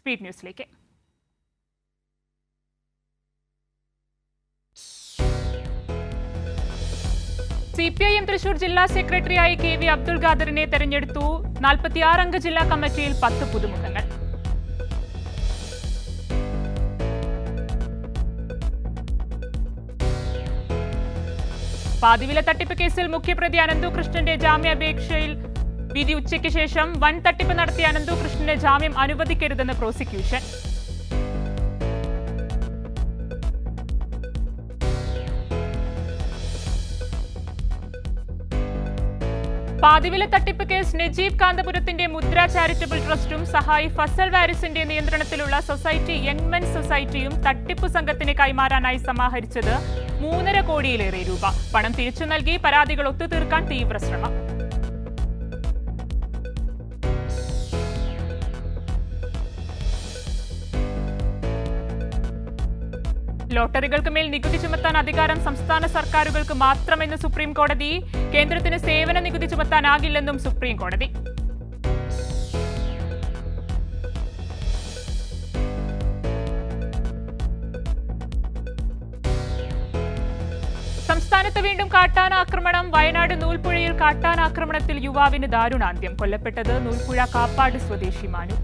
Speed ന്യൂസിലേക്ക്. CPIM Thrissur ജില്ലാ സെക്രട്ടറിയായി KV അബ്ദുൾ ഖാദറിനെ തെരഞ്ഞെടുത്തു. 46 അംഗ ജില്ലാ കമ്മിറ്റിയിൽ 10 പുതുമുഖങ്ങൾ. പാതിവില തട്ടിപ്പ് കേസിൽ മുഖ്യപ്രതി അനന്തുകൃഷ്ണന്റെ ജാമ്യാപേക്ഷയിൽ വിധി ഉച്ചയ്ക്ക് ശേഷം. വൻ തട്ടിപ്പ് നടത്തിയ അനന്തുകൃഷ്ണന്റെ ജാമ്യം അനുവദിക്കരുതെന്ന് പ്രോസിക്യൂഷൻ. പാതിവില തട്ടിപ്പ് കേസ് നജീബ് കാന്തപുരത്തിന്റെ മുദ്ര ചാരിറ്റബിൾ ട്രസ്റ്റും സഹായി ഫസൽ വാരിസിന്റെ നിയന്ത്രണത്തിലുള്ള സൊസൈറ്റി യങ് മെൻ സൊസൈറ്റിയും തട്ടിപ്പു സംഘത്തിന് കൈമാറാനായി സമാഹരിച്ചത് 3.5 കോടിയിലേറെ രൂപ. പണം തിരിച്ചു നൽകി പരാതികൾ ഒത്തുതീർക്കാൻ തീവ്ര ശ്രമം. ലോട്ടറികൾക്ക് മേൽ നികുതി ചുമത്താൻ അധികാരം സംസ്ഥാന സർക്കാരുകൾക്ക് മാത്രമെന്ന് സുപ്രീം കോടതി. കേന്ദ്രത്തിന് സേവന നികുതി ചുമത്താനാകില്ലെന്നും സുപ്രീം കോടതി. സംസ്ഥാനത്ത് വീണ്ടും കാട്ടാനാക്രമണം. വയനാട് നൂൽപ്പുഴയിൽ കാട്ടാനാക്രമണത്തിൽ യുവാവിന് ദാരുണാന്ത്യം. കൊല്ലപ്പെട്ടത് നൂൽപ്പുഴ കാപ്പാട് സ്വദേശി മാനു.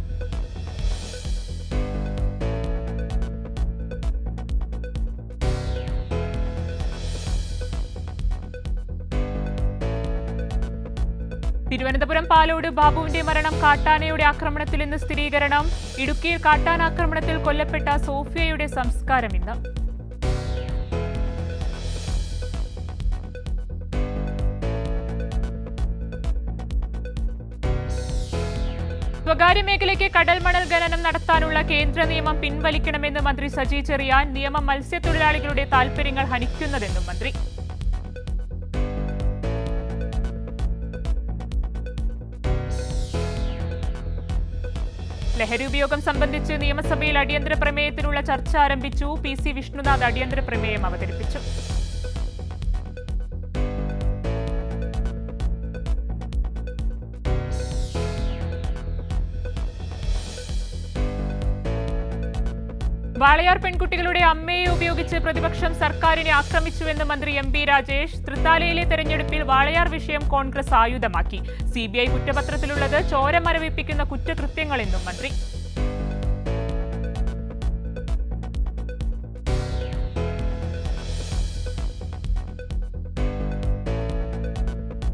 തിരുവനന്തപുരം പാലോട് ബാബുവിന്റെ മരണം കാട്ടാനയുടെ ആക്രമണത്തിൽ ഇന്ന് സ്ഥിരീകരണം. ഇടുക്കിയിൽ കാട്ടാനാക്രമണത്തിൽ കൊല്ലപ്പെട്ട സോഫിയയുടെ സംസ്കാരം ഇന്ന്. സ്വകാര്യ മേഖലയ്ക്ക് കടൽ മണൽ ഖനനം നടത്താനുള്ള കേന്ദ്ര നിയമം പിൻവലിക്കണമെന്ന് മന്ത്രി സജി ചെറിയാൻ. നിയമം മത്സ്യത്തൊഴിലാളികളുടെ താൽപര്യങ്ങൾ ഹനിക്കുന്നതെന്നും മന്ത്രി. ലഹരി ഉപയോഗം സംബന്ധിച്ച് നിയമസഭയിൽ അടിയന്തര പ്രമേയത്തിനുള്ള ചർച്ച ആരംഭിച്ചു. PC വിഷ്ണുനാഥ് അടിയന്തര പ്രമേയം അവതരിപ്പിച്ചു. വാളയാർ പെൺകുട്ടികളുടെ അമ്മയെ ഉപയോഗിച്ച് പ്രതിപക്ഷം സർക്കാരിനെ ആക്രമിച്ചുവെന്ന് മന്ത്രി MB രാജേഷ്. തൃത്താലയിലെ തെരഞ്ഞെടുപ്പിൽ വാളയാർ വിഷയം കോൺഗ്രസ് ആയുധമാക്കി. CBI കുറ്റപത്രത്തിലുള്ളത് ചോര മരവിപ്പിക്കുന്ന കുറ്റകൃത്യങ്ങളെന്നും മന്ത്രി.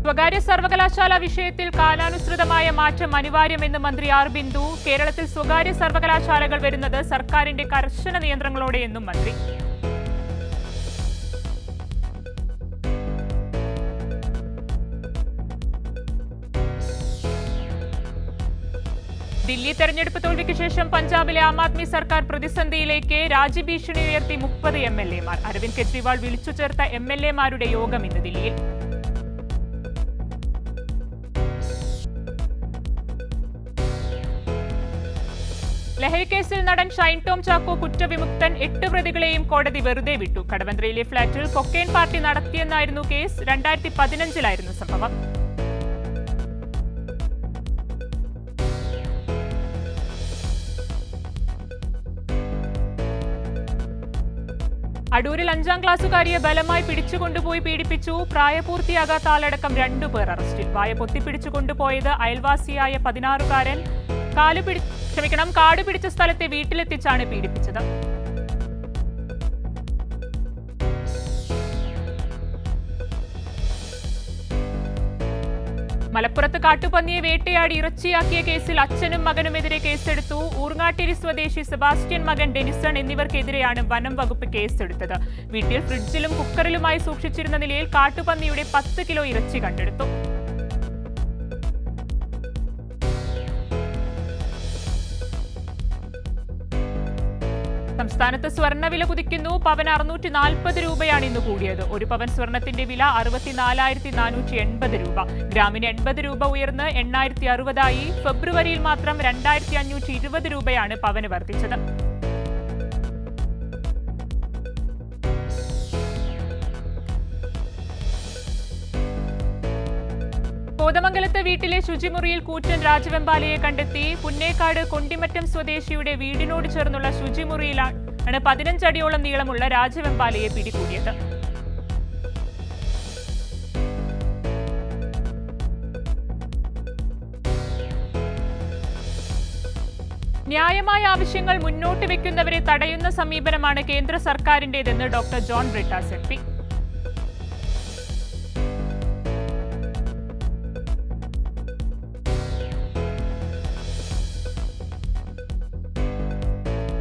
സ്വകാര്യ സർവകലാശാല വിഷയത്തിൽ കാലാനുസൃതമായ മാറ്റം അനിവാര്യമെന്ന് മന്ത്രി R ബിന്ദു. കേരളത്തിൽ സ്വകാര്യ സർവകലാശാലകൾ വരുന്നത് സർക്കാരിന്റെ കർശന നിയന്ത്രണങ്ങളോടെയെന്നും മന്ത്രി. ദില്ലി തെരഞ്ഞെടുപ്പ് തോൽവിക്ക് ശേഷം പഞ്ചാബിലെ ആം ആദ്മി സർക്കാർ പ്രതിസന്ധിയിലേക്ക്. രാജ്യഭീഷണി ഉയർത്തി 30 MLA മാർ. അരവിന്ദ് കെജ്രിവാൾ വിളിച്ചു ചേർത്ത MLA മാരുടെ യോഗം ഇന്ന് ദില്ലിയിൽ. ലഹരിക്കേസിൽ നടൻ ഷൈൻ ടോം ചാക്കോ കുറ്റവിമുക്തൻ. 8 പ്രതികളെയും കോടതി വെറുതെ വിട്ടു. കടവന്ത്രയിലെ ഫ്ളാറ്റിൽ കൊക്കൈൻ പാർട്ടി നടത്തിയെന്നായിരുന്നു കേസ്. 2015-ലായിരുന്നു സംഭവം. അടൂരിൽ 5ാം ക്ലാസ്സുകാരിയെ ബലമായി പിടിച്ചുകൊണ്ടുപോയി പീഡിപ്പിച്ചു. പ്രായപൂർത്തിയാകാത്ത ആളടക്കം 2 പേർ അറസ്റ്റിൽ. വായ പൊത്തിപ്പിടിച്ചുകൊണ്ടുപോയത് അയൽവാസിയായ 16-കാരൻ. കാട് പിടിച്ച സ്ഥലത്തെ വീട്ടിലെത്തിച്ചാണ് പീഡിപ്പിച്ചത്. മലപ്പുറത്ത് കാട്ടുപന്നിയെ വേട്ടയാടി ഇറച്ചിയാക്കിയ കേസിൽ അച്ഛനും മകനുമെതിരെ കേസെടുത്തു. ഊർങ്ങാട്ടിരി സ്വദേശി സെബാസ്റ്റ്യൻ, മകൻ ഡെനിസൺ എന്നിവർക്കെതിരെയാണ് വനം വകുപ്പ് കേസെടുത്തത്. വീട്ടിൽ ഫ്രിഡ്ജിലും കുക്കറിലുമായി സൂക്ഷിച്ചിരുന്ന നിലയിൽ കാട്ടുപന്നിയുടെ 10 കിലോ ഇറച്ചി കണ്ടെടുത്തു. സംസ്ഥാനത്ത് സ്വർണ്ണവില കുതിക്കുന്നു. പവന് 640 രൂപയാണ് ഇന്ന് കൂടിയത്. 1 പവൻ സ്വർണത്തിന്റെ വില 64,480 രൂപ. ഗ്രാമിന് 80 രൂപ ഉയർന്ന് 8,060 ഫെബ്രുവരിയിൽ മാത്രം 2,520 രൂപയാണ് പവന് വർദ്ധിച്ചത്. കോതമംഗലത്തെ വീട്ടിലെ ശുചിമുറിയിൽ കൂറ്റൻ രാജവെമ്പാലയെ കണ്ടെത്തി. പുന്നേക്കാട് കൊണ്ടിമറ്റം സ്വദേശിയുടെ വീടിനോട് ചേർന്നുള്ള ശുചിമുറിയിലാണ് 15 അടിയോളം നീളമുള്ള രാജവെമ്പാലയെ പിടികൂടിയത്. ന്യായമായ ആവശ്യങ്ങൾ മുന്നോട്ട് വെക്കുന്നവരെ തടയുന്ന സമീപനമാണ് കേന്ദ്ര സർക്കാരിന്റേതെന്ന് doctor John Brittas MP.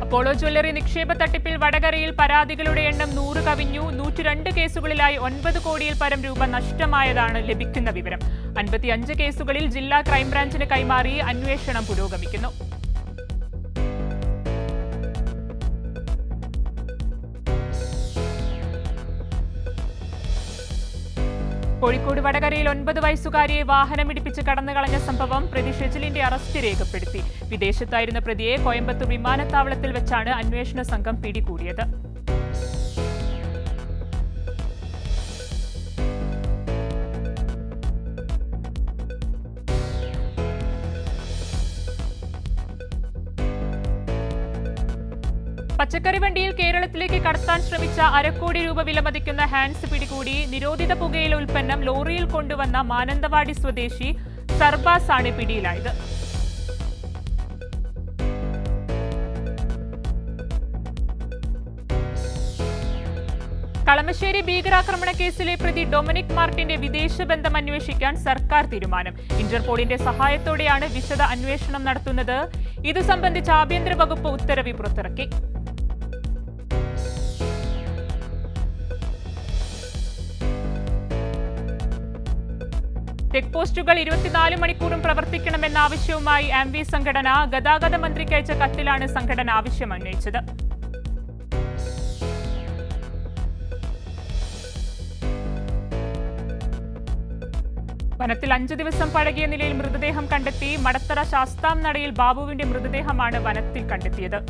Apollo jewellery നിക്ഷേപ തട്ടിപ്പിൽ വടകരയിൽ പരാതികളുടെ എണ്ണം 100 കവിഞ്ഞു. 102 കേസുകളിലായി 9 കോടിയിൽ പരം രൂപ നഷ്ടമായതാണ് ലഭിക്കുന്ന വിവരം. 55 കേസുകളിൽ ജില്ലാ ക്രൈംബ്രാഞ്ചിന് കൈമാറി അന്വേഷണം പുരോഗമിക്കുന്നു. കോഴിക്കോട് വടകരയിൽ 9 വയസ്സുകാരിയെ വാഹനമിടിപ്പിച്ച് കടന്നുകളഞ്ഞ സംഭവം പ്രതി ഷെജിലിന്റെ അറസ്റ്റ് രേഖപ്പെടുത്തി. വിദേശത്തായിരുന്ന പ്രതിയെ കോയമ്പത്തൂർ വിമാനത്താവളത്തിൽ വെച്ചാണ് അന്വേഷണ സംഘം പിടികൂടിയത്. പച്ചക്കറി വണ്ടിയിൽ കേരളത്തിലേക്ക് കടത്താൻ ശ്രമിച്ച 1/2 കോടി രൂപ വിലമതിക്കുന്ന ഹാൻസ് പിടികൂടി. നിരോധിത പുകയില ഉൽപ്പന്നം ലോറിയിൽ കൊണ്ടുവന്ന മാനന്തവാടി സ്വദേശി സർബാസ് ആണ് പിടിയിലായത്. കളമശ്ശേരി ഭീകരാക്രമണ കേസിലെ പ്രതി ഡൊമിനിക് മാർട്ടിന്റെ വിദേശ ബന്ധം അന്വേഷിക്കാൻ സർക്കാർ തീരുമാനം. ഇന്റർപോളിന്റെ സഹായത്തോടെയാണ് വിശദ അന്വേഷണം നടത്തുന്നത്. ഇതു സംബന്ധിച്ച് ആഭ്യന്തര വകുപ്പ് ഉത്തരവ് പുറത്തിറക്കി. ചെക്ക് പോസ്റ്റുകൾ 24 മണിക്കൂറും പ്രവർത്തിക്കണമെന്ന ആവശ്യവുമായി ആംവി സംഘടന ഗതാഗത മന്ത്രിക്ക് അയച്ച കത്തിലാണ് സംഘടന ആവശ്യം ഉന്നയിച്ചത്. വനത്തിൽ 5 ദിവസം പഴകിയ നിലയിൽ മൃതദേഹം കണ്ടെത്തി. മടത്തറ ശാസ്താം നടയിൽ ബാബുവിന്റെ മൃതദേഹമാണ് വനത്തിൽ കണ്ടെത്തിയത്.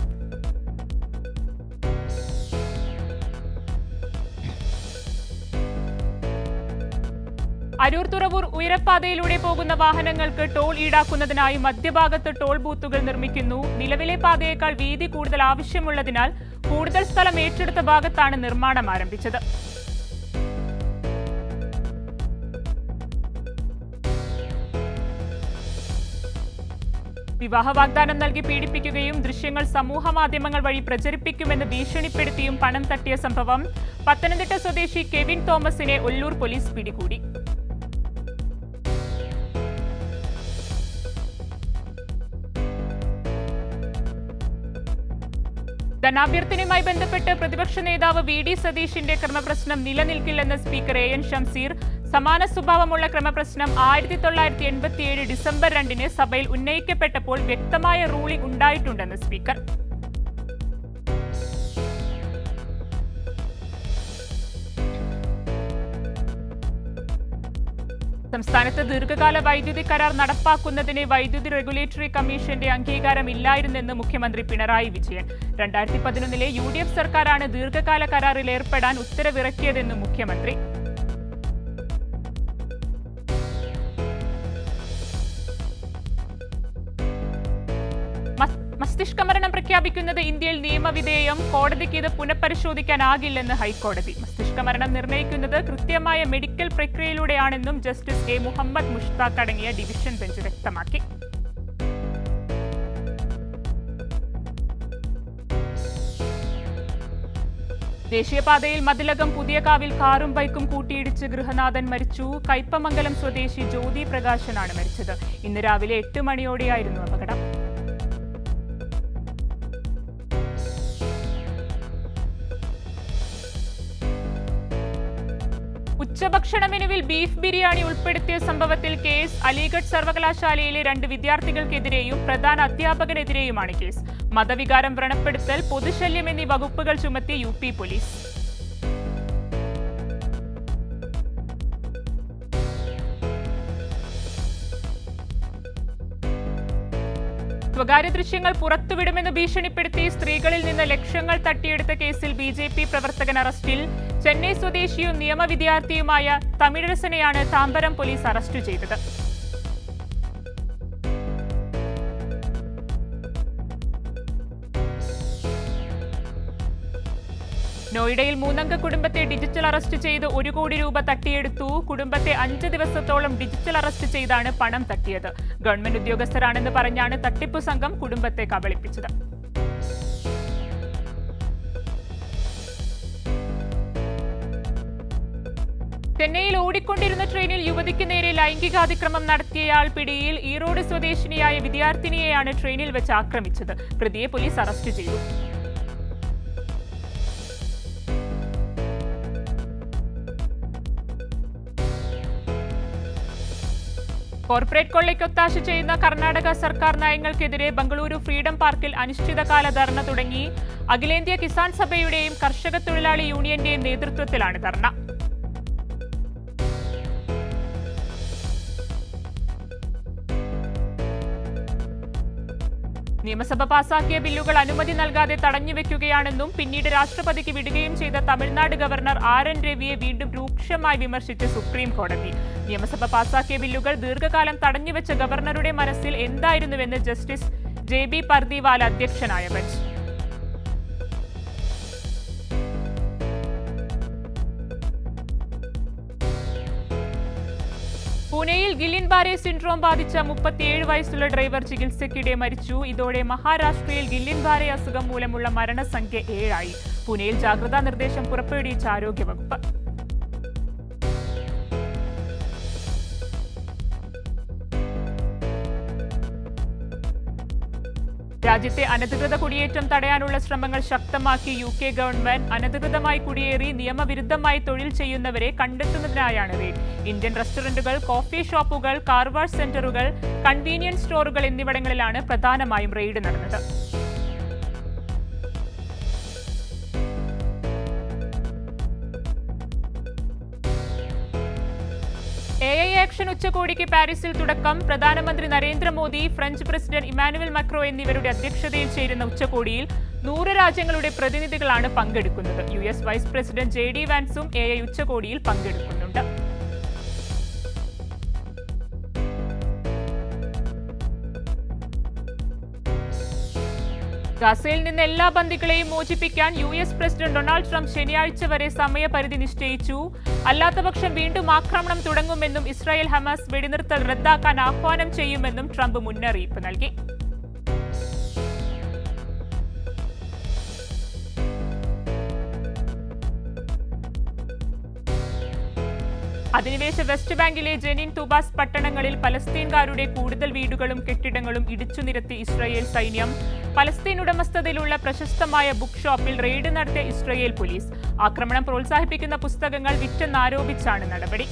അരൂർ തുറവൂർ ഉയരപ്പാതയിലൂടെ പോകുന്ന വാഹനങ്ങൾക്ക് ടോൾ ഈടാക്കുന്നതിനായി മധ്യഭാഗത്ത് ടോൾ ബൂത്തുകൾ നിർമ്മിക്കുന്നു. നിലവിലെ പാതയേക്കാൾ വീതി കൂടുതൽ ആവശ്യമുള്ളതിനാൽ കൂടുതൽ സ്ഥലം ഏറ്റെടുത്ത ഭാഗത്താണ് നിർമ്മാണം ആരംഭിച്ചത്. വിവാഹ വാഗ്ദാനം നൽകി പീഡിപ്പിക്കുകയും ദൃശ്യങ്ങൾ സമൂഹ മാധ്യമങ്ങൾ വഴി പ്രചരിപ്പിക്കുമെന്ന് ഭീഷണിപ്പെടുത്തിയും പണം തട്ടിയ സംഭവം. പത്തനംതിട്ട സ്വദേശി കെവിൻ തോമസിനെ ഒല്ലൂർ പോലീസ് പിടികൂടി. ധനാഭ്യർത്ഥനയുമായി ബന്ധപ്പെട്ട് പ്രതിപക്ഷ നേതാവ് വി.ഡി. സതീഷിന്റെ ക്രമപ്രശ്നം നിലനിൽക്കില്ലെന്ന് സ്പീക്കർ എ.എൻ. ഷംസീർ. സമാന സ്വഭാവമുള്ള ക്രമപ്രശ്നം 1987 ഡിസംബർ 2 സഭയിൽ ഉന്നയിക്കപ്പെട്ടപ്പോൾ വ്യക്തമായ റൂളിംഗ് ഉണ്ടായിട്ടുണ്ടെന്ന് സ്പീക്കർ. സംസ്ഥാനത്ത് ദീർഘകാല വൈദ്യുതി കരാർ നടപ്പാക്കുന്നതിന് വൈദ്യുതി റെഗുലേറ്ററി കമ്മീഷന്റെ അംഗീകാരം ഇല്ലായിരുന്നെന്ന് മുഖ്യമന്ത്രി പിണറായി വിജയൻ. 2011 UDF സർക്കാരാണ് ദീർഘകാല കരാറിൽ ഏർപ്പെടാൻ ഉത്തരവിറക്കിയതെന്ന് മുഖ്യമന്ത്രി. മസ്തിഷ്കമരണം പ്രഖ്യാപിക്കുന്നത് ഇന്ത്യയിൽ നിയമവിധേയം. കോടതിക്ക് ഇത് പുനഃപരിശോധിക്കാനാകില്ലെന്ന് ഹൈക്കോടതി. മസ്തിഷ്കമരണം നിർണ്ണയിക്കുന്നത് കൃത്യമായ മെഡിക്കൽ പ്രക്രിയയിലൂടെയാണെന്നും ജസ്റ്റിസ് എ. മുഹമ്മദ് മുഷ്താഖ് അടങ്ങിയ ഡിവിഷൻ ബെഞ്ച് വ്യക്തമാക്കി. ദേശീയപാതയിൽ മതിലകം പുതിയകാവിൽ കാറും ബൈക്കും കൂട്ടിയിടിച്ച് ഗൃഹനാഥൻ മരിച്ചു. കയ്പമംഗലം സ്വദേശി ജ്യോതി പ്രകാശനാണ് മരിച്ചത്. ഇന്ന് രാവിലെ 8 മണിയോടെയായിരുന്നു അപകടം. ഉച്ചഭക്ഷണ മെനുവിൽ ബീഫ് ബിരിയാണി ഉൾപ്പെടുത്തിയ സംഭവത്തിൽ കേസ്. അലിഗഡ് സർവകലാശാലയിലെ 2 വിദ്യാർത്ഥികൾക്കെതിരെയും പ്രധാന അധ്യാപകനെതിരെയുമാണ് കേസ്. മതവികാരം വ്രണപ്പെടുത്തൽ, പൊതുശല്യം എന്നീ വകുപ്പുകൾ ചുമത്തി UP പോലീസ്. സ്വകാര്യ ദൃശ്യങ്ങൾ പുറത്തുവിടുമെന്ന് ഭീഷണിപ്പെടുത്തി സ്ത്രീകളിൽ നിന്ന് ലക്ഷങ്ങൾ തട്ടിയെടുത്ത കേസിൽ BJP പ്രവർത്തകൻ അറസ്റ്റിൽ. ചെന്നൈ സ്വദേശിയും നിയമവിദ്യാർത്ഥിയുമായ തമിഴരസനെയാണ് താമ്പരം പോലീസ് അറസ്റ്റ് ചെയ്തത്. നോയിഡയിൽ 3-അംഗ കുടുംബത്തെ ഡിജിറ്റൽ അറസ്റ്റ് ചെയ്ത് 1 കോടി രൂപ തട്ടിയെടുത്തു. കുടുംബത്തെ 5 ദിവസത്തോളം ഡിജിറ്റൽ അറസ്റ്റ് ചെയ്താണ് പണം തട്ടിയത്. ഗവൺമെന്റ് ഉദ്യോഗസ്ഥരാണെന്ന് പറഞ്ഞാണ് തട്ടിപ്പു സംഘം കുടുംബത്തെ കബളിപ്പിച്ചത്. ചെന്നൈയിൽ ഓടിക്കൊണ്ടിരുന്ന ട്രെയിനിൽ യുവതിക്ക് നേരെ ലൈംഗികാതിക്രമം നടത്തിയയാൾ പിടിയിൽ. ഈറോഡ് സ്വദേശിനിയായ വിദ്യാർത്ഥിനിയെയാണ് ട്രെയിനിൽ വെച്ച് ആക്രമിച്ചത്. പ്രതിയെ പോലീസ് അറസ്റ്റ് ചെയ്തു. കോർപ്പറേറ്റ് കൊള്ളയ്ക്ക് ഒത്താശ ചെയ്യുന്ന കർണാടക സർക്കാർ നയങ്ങൾക്കെതിരെ ബംഗളൂരു ഫ്രീഡം പാർക്കിൽ അനിശ്ചിതകാല ധർണ തുടങ്ങി. അഖിലേന്ത്യാ കിസാൻ സഭയുടെയും കർഷക തൊഴിലാളി യൂണിയന്റെയും നേതൃത്വത്തിലാണ് ധർണ. നിയമസഭ പാസാക്കിയ ബില്ലുകൾ അനുമതി നൽകാതെ തടഞ്ഞുവെക്കുകയാണെന്നും പിന്നീട് രാഷ്ട്രപതിക്ക് വിടുകയും ചെയ്ത തമിഴ്നാട് ഗവർണർ RN രവിയെ വീണ്ടും രൂക്ഷമായി വിമർശിച്ച് സുപ്രീം കോടതി. നിയമസഭ പാസാക്കിയ ബില്ലുകൾ ദീർഘകാലം തടഞ്ഞുവെച്ച ഗവർണറുടെ മനസ്സിൽ എന്തായിരുന്നുവെന്ന് ജസ്റ്റിസ് JB പർദിവാല അധ്യക്ഷനായ ബെഞ്ച്. പൂനെയിൽ ഗില്ലിൻ ബാരെ സിൻഡ്രോം ബാധിച്ച 37 വയസ്സുള്ള ഡ്രൈവർ ചികിത്സയ്ക്കിടെ മരിച്ചു. ഇതോടെ മഹാരാഷ്ട്രയിൽ ഗില്ലിൻ ബാരെ അസുഖം മൂലമുള്ള മരണസംഖ്യ 7 ആയി. പൂനെയിൽ ജാഗ്രതാ നിർദ്ദേശം പുറപ്പെടുവിച്ച ആരോഗ്യവകുപ്പ്. രാജ്യത്തെ അനധികൃത കുടിയേറ്റം തടയാനുള്ള ശ്രമങ്ങൾ ശക്തമാക്കി UK ഗവൺമെന്റ്. അനധികൃതമായി കുടിയേറി നിയമവിരുദ്ധമായി തൊഴിൽ ചെയ്യുന്നവരെ കണ്ടെത്തുന്നതിനായാണ് റെയ്ഡ്. ഇന്ത്യൻ റെസ്റ്റോറന്റുകൾ, കോഫി ഷോപ്പുകൾ, കാർ വാഷ് സെന്ററുകൾ, കൺവീനിയൻസ് സ്റ്റോറുകൾ എന്നിവിടങ്ങളിലാണ് പ്രധാനമായും റെയ്ഡ് നടന്നത്. AI ആക്ഷൻ ഉച്ചകോടിക്ക് പാരീസിൽ തുടക്കം. പ്രധാനമന്ത്രി Narendra Modi, French president Emmanuel macro എന്നിവരുടെ അധ്യക്ഷതയിൽ ചേരുന്ന ഉച്ചകോടിയിൽ 100 രാജ്യങ്ങളുടെ പ്രതിനിധികളാണ് പങ്കെടുക്കുന്നത്. US vice president JD വാൻസും AI ഉച്ചകോടിയിൽ പങ്കെടുക്കുന്നുണ്ട്. ഗാസയിൽ നിന്ന് എല്ലാ ബന്ദികളെയും മോചിപ്പിക്കാൻ US പ്രസിഡന്റ് ഡൊണാൾഡ് ട്രംപ് ശനിയാഴ്ച വരെ സമയപരിധി നിശ്ചയിച്ചു. അല്ലാത്തപക്ഷം വീണ്ടും ആക്രമണം തുടങ്ങുമെന്നും ഇസ്രായേൽ ഹമാസ് വെടിനിർത്തൽ റദ്ദാക്കാൻ ആഹ്വാനം ചെയ്യുമെന്നും ട്രംപ് മുന്നറിയിപ്പ് നൽകി. അധിനിവേശ വെസ്റ്റ് ബാങ്കിലെ ജെനിൻ, തുബാസ് പട്ടണങ്ങളിൽ പലസ്തീൻകാരുടെ കൂടുതൽ വീടുകളും കെട്ടിടങ്ങളും ഇടിച്ചു നിരത്തി ഇസ്രായേൽ സൈന്യം. പലസ്തീൻ ഉടമസ്ഥതയിലുള്ള പ്രശസ്തമായ ബുക്ക് ഷോപ്പിൽ റെയ്ഡ് നടത്തിയ ഇസ്രായേൽ പോലീസ്. ആക്രമണം പ്രോത്സാഹിപ്പിക്കുന്ന പുസ്തകങ്ങൾ വിറ്റെന്നാരോപിച്ചാണ് നടപടി.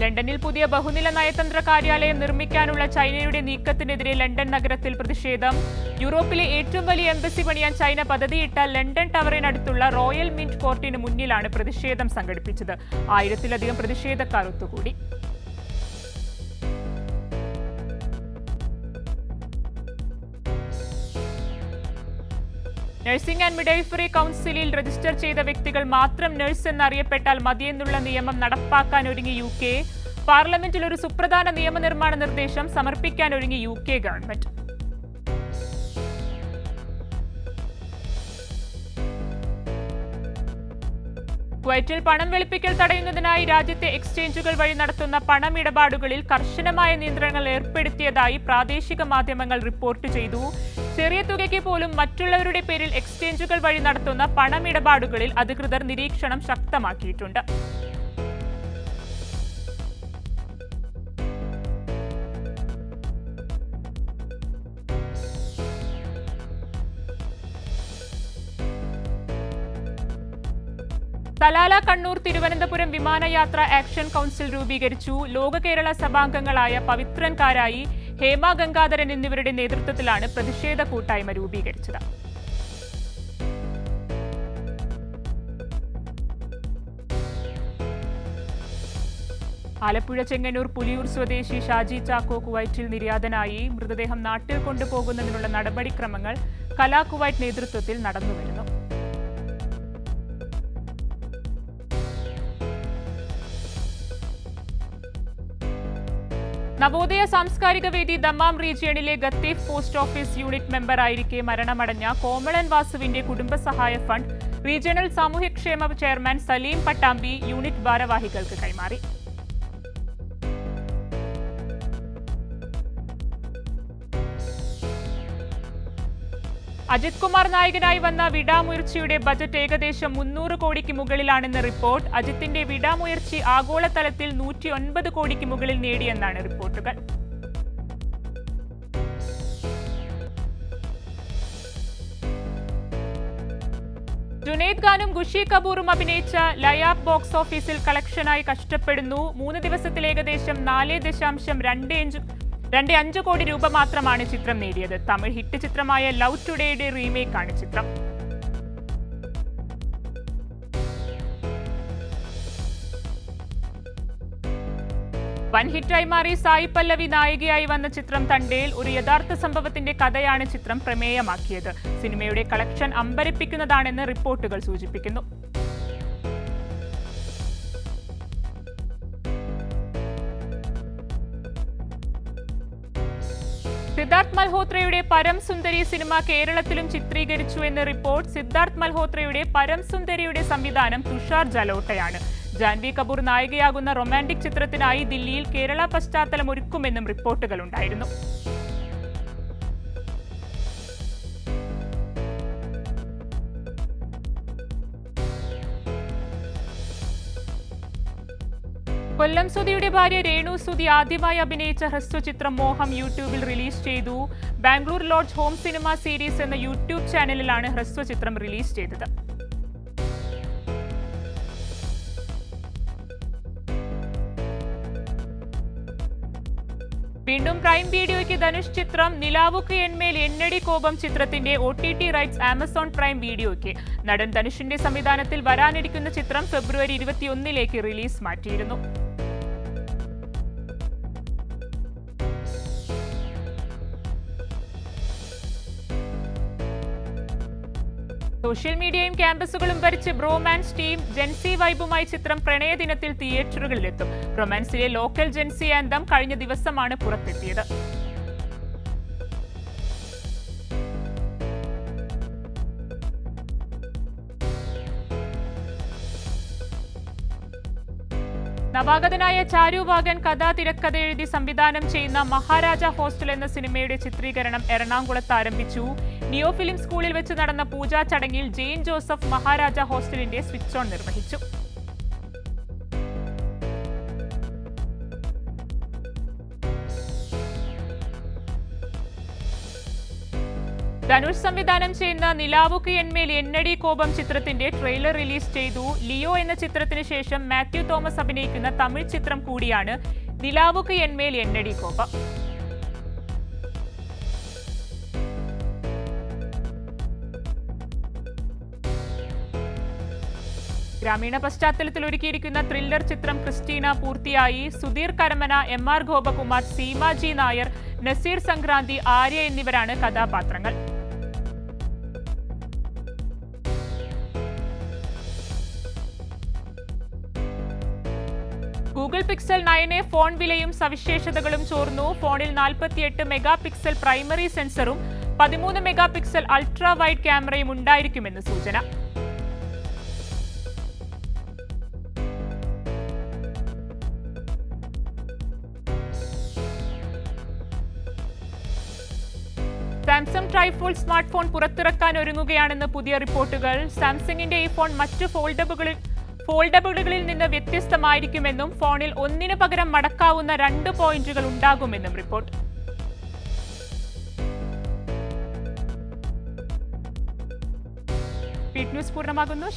ലണ്ടനിൽ പുതിയ ബഹുനില നയതന്ത്ര കാര്യാലയം നിർമ്മിക്കാനുള്ള ചൈനയുടെ നീക്കത്തിനെതിരെ ലണ്ടൻ നഗരത്തിൽ പ്രതിഷേധം. യൂറോപ്പിലെ ഏറ്റവും വലിയ എംബസി പണിയാൻ ചൈന പദ്ധതിയിട്ട ലണ്ടൻ ടവറിനടുത്തുള്ള റോയൽ മിന്റ് കോർട്ടിന് മുന്നിലാണ് പ്രതിഷേധം സംഘടിപ്പിച്ചത്. 1000-ലധികം പ്രതിഷേധക്കാർ ഒത്തുകൂടി. നഴ്സിംഗ് ആൻഡ് മിഡ്വൈഫറി കൗൺസിലിൽ രജിസ്റ്റർ ചെയ്ത വ്യക്തികൾ മാത്രം നഴ്സ് എന്നറിയപ്പെട്ടാൽ മതിയെന്നുള്ള നിയമം നടപ്പാക്കാനൊരുങ്ങി UK. പാർലമെന്റിൽ ഒരു സുപ്രധാന നിയമനിർമ്മാണ നിർദ്ദേശം സമർപ്പിക്കാനൊരുങ്ങി UK ഗവൺമെന്റ്. കുവൈറ്റിൽ പണം വെളുപ്പിക്കൽ തടയുന്നതിനായി രാജ്യത്തെ എക്സ്ചേഞ്ചുകൾ വഴി നടത്തുന്ന പണമിടപാടുകളിൽ കർശനമായ നിയന്ത്രണങ്ങൾ ഏർപ്പെടുത്തിയതായി പ്രാദേശിക മാധ്യമങ്ങൾ റിപ്പോർട്ട് ചെയ്തു. ചെറിയ തുകയ്ക്ക് പോലും മറ്റുള്ളവരുടെ പേരിൽ എക്സ്ചേഞ്ചുകൾ വഴി നടത്തുന്ന പണമിടപാടുകളിൽ അധികൃതർ നിരീക്ഷണം ശക്തമാക്കിയിട്ടുണ്ട്. സലാല, കണ്ണൂർ, തിരുവനന്തപുരം വിമാനയാത്ര ആക്ഷൻ കൗൺസിൽ രൂപീകരിച്ചു. ലോക കേരള സഭാംഗങ്ങളായ പവിത്രൻ കാരായി, ഹേമ ഗംഗാധരൻ എന്നിവരുടെ നേതൃത്വത്തിലാണ് പ്രതിഷേധ കൂട്ടായ്മ രൂപീകരിച്ചത്. ആലപ്പുഴ ചെങ്ങന്നൂർ പുലിയൂർ സ്വദേശി ഷാജി ചാക്കോ കുവൈറ്റിൽ നിര്യാതനായി. മൃതദേഹം നാട്ടിൽ കൊണ്ടുപോകുന്നതിനുള്ള നടപടിക്രമങ്ങൾ കലാ കുവൈറ്റ് നേതൃത്വത്തിൽ നടന്നുവരുന്നു. നവോദയ സാംസ്കാരിക വേദി ദമ്മാം റീജിയണിലെ ഗത്തീഫ് പോസ്റ്റ് ഓഫീസ് യൂണിറ്റ് മെമ്പറായിരിക്കെ മരണമടഞ്ഞ കോമളൻ വാസുവിന്റെ കുടുംബസഹായ ഫണ്ട് റീജിയണൽ സാമൂഹ്യക്ഷേമ ചെയർമാൻ സലീം പട്ടാമ്പി യൂണിറ്റ് ഭാരവാഹികൾക്ക് കൈമാറി. അജിത് കുമാർ നായകനായി വന്ന വിടാമുയർച്ചയുടെ ബജറ്റ് ഏകദേശം 300 കോടിക്ക് മുകളിലാണെന്ന് റിപ്പോർട്ട്. അജിത്തിന്റെ വിടാമുയർച്ചി ആഗോളതലത്തിൽ 109 കോടിക്ക് മുകളിൽ നേടിയെന്നാണ് റിപ്പോർട്ടുകൾ. ജുനൈദ് ഖാനും ഖുഷി കപൂറും അഭിനയിച്ച ലയാബ് ബോക്സ് ഓഫീസിൽ കളക്ഷനായി കഷ്ടപ്പെടുന്നു. 3 ദിവസത്തിൽ ഏകദേശം 4.25 കോടി രൂപ മാത്രമാണ് ചിത്രം നേടിയത്. തമിഴ് ഹിറ്റ് ചിത്രമായ ലവ് ടുഡേയുടെ റീമേക്കാണ് ചിത്രം. വൻ ഹിറ്റായി മാറി സായി പല്ലവി നായികയായി വന്ന ചിത്രം തണ്ടേൽ ഒരു യഥാർത്ഥ സംഭവത്തിന്റെ കഥയാണ് ചിത്രം പ്രമേയമാക്കിയത്. സിനിമയുടെ കളക്ഷൻ അമ്പരപ്പിക്കുന്നതാണെന്ന് റിപ്പോർട്ടുകൾ സൂചിപ്പിക്കുന്നു. സിദ്ധാർത്ഥ് മൽഹോത്രയുടെ പരം സുന്ദരി സിനിമ കേരളത്തിലും ചിത്രീകരിച്ചു എന്ന് റിപ്പോർട്ട്. സിദ്ധാർത്ഥ് മൽഹോത്രയുടെ പരം സുന്ദരിയുടെ സംവിധാനം തുഷാർ ജലോട്ടയാണ്. ജാൻവി കപൂർ നായികയാകുന്ന റൊമാന്റിക് ചിത്രത്തിനായി ദില്ലിയിൽ കേരള പശ്ചാത്തലം ഒരുക്കുമെന്നും റിപ്പോർട്ടുകളുണ്ടായിരുന്നു. കൊല്ലം സുധിയുടെ ഭാര്യ രേണു സുധി ആദ്യമായി അഭിനയിച്ച ഹ്രസ്വചിത്രം മോഹം യൂട്യൂബിൽ റിലീസ് ചെയ്തു. Bangalore lodge home cinema series എന്ന യൂട്യൂബ് ചാനലിലാണ് ഹ്രസ്വചിത്രം റിലീസ് ചെയ്തത്. വീണ്ടും പ്രൈം വീഡിയോയ്ക്ക് ധനുഷ് ചിത്രം നിലാവുക്ക് എന്മേൽ എന്നടി കോപം ചിത്രത്തിന്റെ OTT റൈറ്റ്സ് ആമസോൺ പ്രൈം വീഡിയോയ്ക്ക്. നടൻ ധനുഷിന്റെ സംവിധാനത്തിൽ വരാനിരിക്കുന്ന ചിത്രം ഫെബ്രുവരി 21 റിലീസ് മാറ്റിയിരുന്നു. സോഷ്യൽ മീഡിയയും ക്യാമ്പസുകളും ഭരിച്ച് ബ്രോമാൻസ് ടീം ജെൻസി വൈബുമായി ചിത്രം പ്രണയദിനത്തിൽ തിയേറ്ററുകളിലെത്തും. റൊമാൻസിലെ ലോക്കൽ ജെൻസി ആന്തം കഴിഞ്ഞ ദിവസമാണ് പുറത്തെത്തിയത്. നവാഗതനായ ചാരു വാഗൻ കഥാ തിരക്കഥ എഴുതി സംവിധാനം ചെയ്യുന്ന മഹാരാജ ഹോസ്റ്റൽ എന്ന സിനിമയുടെ ചിത്രീകരണം എറണാകുളത്ത് ആരംഭിച്ചു. നിയോ ഫിലിം സ്കൂളിൽ വെച്ച് നടന്ന പൂജാ ചടങ്ങിൽ ജെയിൻ ജോസഫ് മഹാരാജ ഹോസ്റ്റലിന്റെ സ്വിച്ച് ഓൺ നിർവഹിച്ചു. ധനുഷ് സംവിധാനം ചെയ്യുന്ന നിലാവുക്ക് എന്മേൽ എന്നടി കോപം ചിത്രത്തിന്റെ ട്രെയിലർ റിലീസ് ചെയ്തു. ലിയോ എന്ന ചിത്രത്തിന് ശേഷം മാത്യു തോമസ് അഭിനയിക്കുന്ന തമിഴ് ചിത്രം കൂടിയാണ് നിലാവുക്ക് എന്മേൽ എന്നടി കോപം. ഗ്രാമീണ പശ്ചാത്തലത്തിൽ ഒരുക്കിയിരിക്കുന്ന ത്രില്ലർ ചിത്രം ക്രിസ്റ്റീന പൂർത്തിയായി. സുധീർ കരമന, MR ഗോപകുമാർ, സീമ ജി നായർ, നസീർ സംക്രാന്തി, ആര്യ എന്നിവരാണ് കഥാപാത്രങ്ങൾ. ഗൂഗിൾ പിക്സൽ 9 ഫോൺ വിലയും സവിശേഷതകളും ചോർന്നു. ഫോണിൽ 48 മെഗാ പിക്സൽ പ്രൈമറി സെൻസറും 13 മെഗാ പിക്സൽ അൾട്രാ വൈഡ് ക്യാമറയും ഉണ്ടായിരിക്കുമെന്ന് സൂചന. സാംസങ് ട്രൈഫോൾഡ് സ്മാർട്ട് ഫോൺ പുറത്തിറക്കാൻ ഒരുങ്ങുകയാണെന്ന് പുതിയ റിപ്പോർട്ടുകൾ. സാംസങ്ങിന്റെ ഈ ഫോൺ മറ്റ് ഫോൾഡബിളുകളിൽ നിന്ന് വ്യത്യസ്തമായിരിക്കുമെന്നും ഫോണിൽ ഒന്നിനു പകരം മടക്കാവുന്ന 2 പോയിന്റുകൾ ഉണ്ടാകുമെന്നും റിപ്പോർട്ട്. സ്പീഡ് ന്യൂസ് പൂർണ്ണമാകുന്നു.